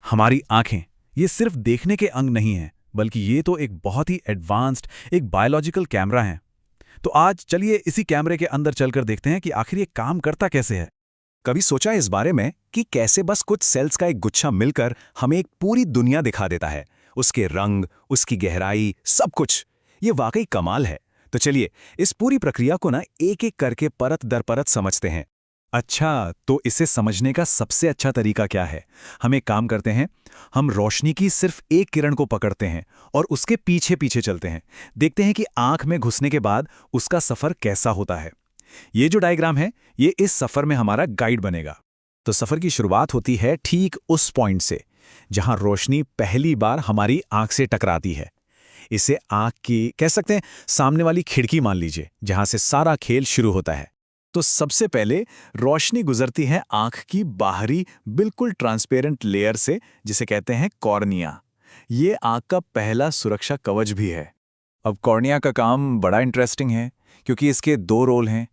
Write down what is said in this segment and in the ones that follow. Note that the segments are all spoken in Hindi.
हमारी आंखें ये सिर्फ देखने के अंग नहीं हैं, बल्कि ये तो एक बहुत ही एडवांस्ड एक बायोलॉजिकल कैमरा है। तो आज चलिए इसी कैमरे के अंदर चलकर देखते हैं कि आखिर ये काम करता कैसे है। कभी सोचा इस बारे में कि कैसे बस कुछ सेल्स का एक गुच्छा मिलकर हमें एक पूरी दुनिया दिखा देता है। उसके रंग, उसकी गहराई, सब कुछ। ये वाकई कमाल है। तो चलिए इस पूरी प्रक्रिया को ना एक एक करके परत दर परत समझते हैं। अच्छा, तो इसे समझने का सबसे अच्छा तरीका क्या है? हम एक काम करते हैं, हम रोशनी की सिर्फ एक किरण को पकड़ते हैं और उसके पीछे पीछे चलते हैं। देखते हैं कि आंख में घुसने के बाद उसका सफर कैसा होता है। ये जो डायग्राम है, ये इस सफर में हमारा गाइड बनेगा। तो सफर की शुरुआत होती है ठीक उस पॉइंट से जहां रोशनी पहली बार हमारी आंख से टकराती है। इसे आंख की कह सकते हैं सामने वाली खिड़की मान लीजिए, जहां से सारा खेल शुरू होता है। तो सबसे पहले रोशनी गुजरती है आंख की बाहरी बिल्कुल ट्रांसपेरेंट लेयर से, जिसे कहते हैं कॉर्निया। ये आंख का पहला सुरक्षा कवच भी है। अब कॉर्निया का काम बड़ा इंटरेस्टिंग है, क्योंकि इसके दो रोल हैं।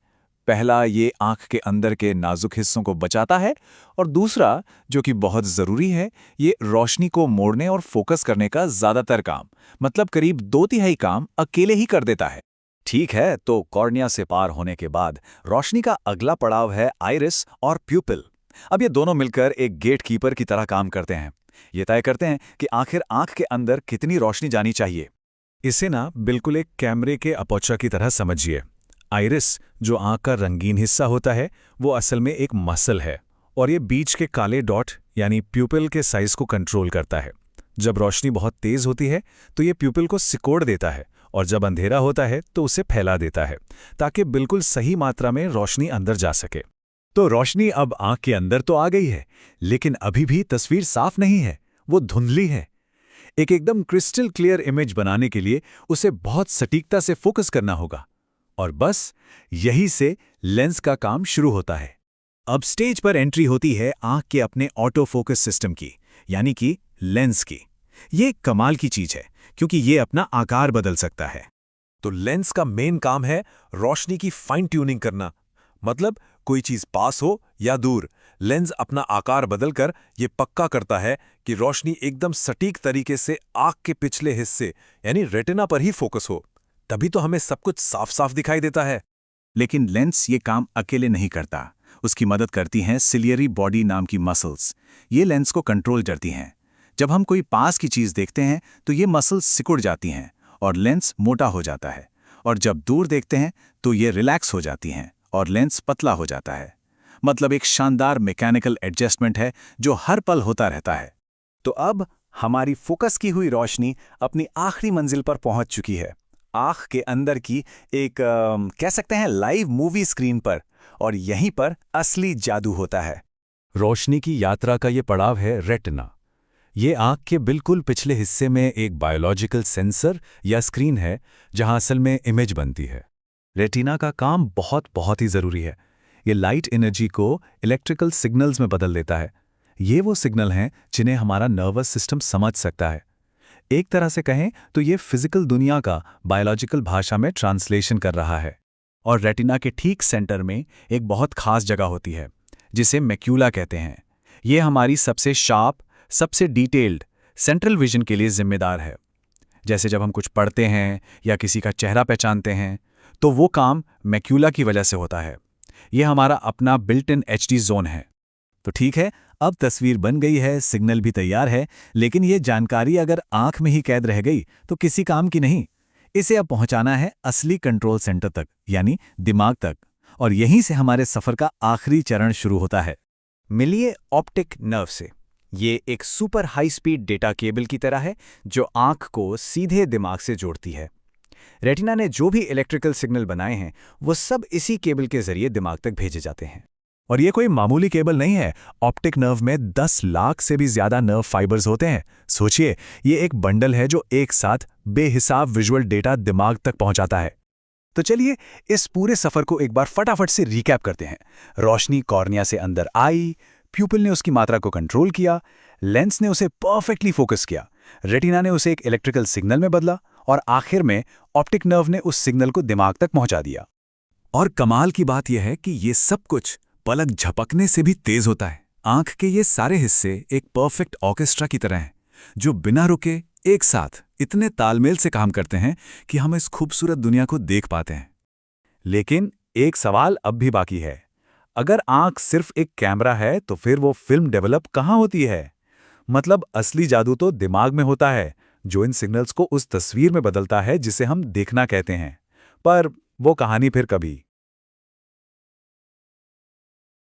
पहला, ये आंख के अंदर के नाजुक हिस्सों को बचाता है, और दूसरा, जो कि बहुत ज़रूरी है, ये रोशनी को मोड़ने और फोकस करने का ज़्यादातर काम, मतलब करीब 2/3 काम अकेले ही कर देता है। ठीक है, तो कॉर्निया से पार होने के बाद रोशनी का अगला पड़ाव है आइरिस और प्यूपिल। अब ये दोनों मिलकर एक गेट कीपर की तरह काम करते हैं। ये तय करते हैं कि आखिर आंख के अंदर कितनी रोशनी जानी चाहिए। इसे ना बिल्कुल एक कैमरे के अपोचा की तरह समझिए। आइरिस, जो आंख का रंगीन हिस्सा होता है, वो असल में एक मसल है, और ये बीच के काले डॉट यानी प्यूपिल के साइज को कंट्रोल करता है। जब रोशनी बहुत तेज होती है तो ये प्यूपिल को सिकोड़ देता है, और जब अंधेरा होता है तो उसे फैला देता है, ताकि बिल्कुल सही मात्रा में रोशनी अंदर जा सके। तो रोशनी अब आंख के अंदर तो आ गई है, लेकिन अभी भी तस्वीर साफ नहीं है, वो धुंधली है। एक एकदम क्रिस्टल क्लियर इमेज बनाने के लिए उसे बहुत सटीकता से फोकस करना होगा, और बस यही से लेंस का काम शुरू होता है। अब स्टेज पर एंट्री होती है आंख के अपने ऑटो फोकस सिस्टम की, यानी कि लेंस की। ये एक कमाल की चीज है, क्योंकि ये अपना आकार बदल सकता है। तो लेंस का मेन काम है रोशनी की फाइन ट्यूनिंग करना। मतलब कोई चीज पास हो या दूर, लेंस अपना आकार बदलकर ये पक्का करता है कि रोशनी एकदम सटीक तरीके से आंख के पिछले हिस्से यानी रेटिना पर ही फोकस हो। तभी तो हमें सब कुछ साफ साफ दिखाई देता है। लेकिन लेंस ये काम अकेले नहीं करता। उसकी मदद करती हैं सिलियरी बॉडी नाम की मसल्स। ये लेंस को कंट्रोल करती हैं। जब हम कोई पास की चीज देखते हैं तो ये मसल्स सिकुड़ जाती हैं और लेंस मोटा हो जाता है, और जब दूर देखते हैं तो ये रिलैक्स हो जाती हैं और लेंस पतला हो जाता है। मतलब एक शानदार मैकेनिकल एडजस्टमेंट है जो हर पल होता रहता है। तो अब हमारी फोकस की हुई रोशनी अपनी आखिरी मंजिल पर पहुंच चुकी है, आंख के अंदर की एक कह सकते हैं लाइव मूवी स्क्रीन पर, और यहीं पर असली जादू होता है। रोशनी की यात्रा का ये पड़ाव है रेटिना। ये आंख के बिल्कुल पिछले हिस्से में एक बायोलॉजिकल सेंसर या स्क्रीन है, जहां असल में इमेज बनती है। रेटिना का काम बहुत ही ज़रूरी है। ये लाइट एनर्जी को इलेक्ट्रिकल सिग्नल्स में बदल देता है। ये वो सिग्नल हैं जिन्हें हमारा नर्वस सिस्टम समझ सकता है। एक तरह से कहें तो ये फिजिकल दुनिया का बायोलॉजिकल भाषा में ट्रांसलेशन कर रहा है। और रेटिना के ठीक सेंटर में एक बहुत खास जगह होती है, जिसे मैक्यूला कहते हैं। ये हमारी सबसे शार्प, सबसे डिटेल्ड सेंट्रल विजन के लिए जिम्मेदार है। जैसे जब हम कुछ पढ़ते हैं या किसी का चेहरा पहचानते हैं, तो वो काम मैक्यूला की वजह से होता है। ये हमारा अपना बिल्ट इन एचडी जोन है। तो ठीक है, अब तस्वीर बन गई है, सिग्नल भी तैयार है, लेकिन ये जानकारी अगर आंख में ही कैद रह गई तो किसी काम की नहीं। इसे अब पहुंचाना है असली कंट्रोल सेंटर तक, यानी दिमाग तक, और यहीं से हमारे सफर का आखिरी चरण शुरू होता है। मिलिए ऑप्टिक नर्व से। ये एक super high speed data cable की तरह है जो आंख को सीधे दिमाग से जोड़ती है। रेटिना ने जो भी इलेक्ट्रिकल सिग्नल बनाए हैं वो सब इसी केबल के जरिए दिमाग तक भेजे जाते हैं। और ये कोई मामूली केबल नहीं है। ऑप्टिक नर्व में 10 लाख से भी ज्यादा नर्व फाइबर्स होते हैं। सोचिए, ये एक बंडल है जो एक साथ बेहिसाब विजुअल डेटा दिमाग तक पहुंचाता है। तो चलिए इस पूरे सफर को एक बार फटाफट से रिकैप करते हैं। रोशनी कॉर्निया से अंदर आई, प्यूपिल ने उसकी मात्रा को कंट्रोल किया, लेंस ने उसे परफेक्टली फोकस किया, रेटिना ने उसे एक इलेक्ट्रिकल सिग्नल में बदला, और आखिर में ऑप्टिक नर्व ने उस सिग्नल को दिमाग तक पहुंचा दिया। और कमाल की बात यह है कि ये सब कुछ पलक झपकने से भी तेज होता है। आंख के ये सारे हिस्से एक परफेक्ट ऑर्केस्ट्रा की तरह हैं, जो बिना रुके एक साथ इतने तालमेल से काम करते हैं कि हम इस खूबसूरत दुनिया को देख पाते हैं। लेकिन एक सवाल अब भी बाकी है। अगर आंख सिर्फ एक कैमरा है तो फिर वो फिल्म डेवलप कहाँ होती है? मतलब असली जादू तो दिमाग में होता है, जो इन सिग्नल्स को उस तस्वीर में बदलता है जिसे हम देखना कहते हैं। पर वो कहानी फिर कभी।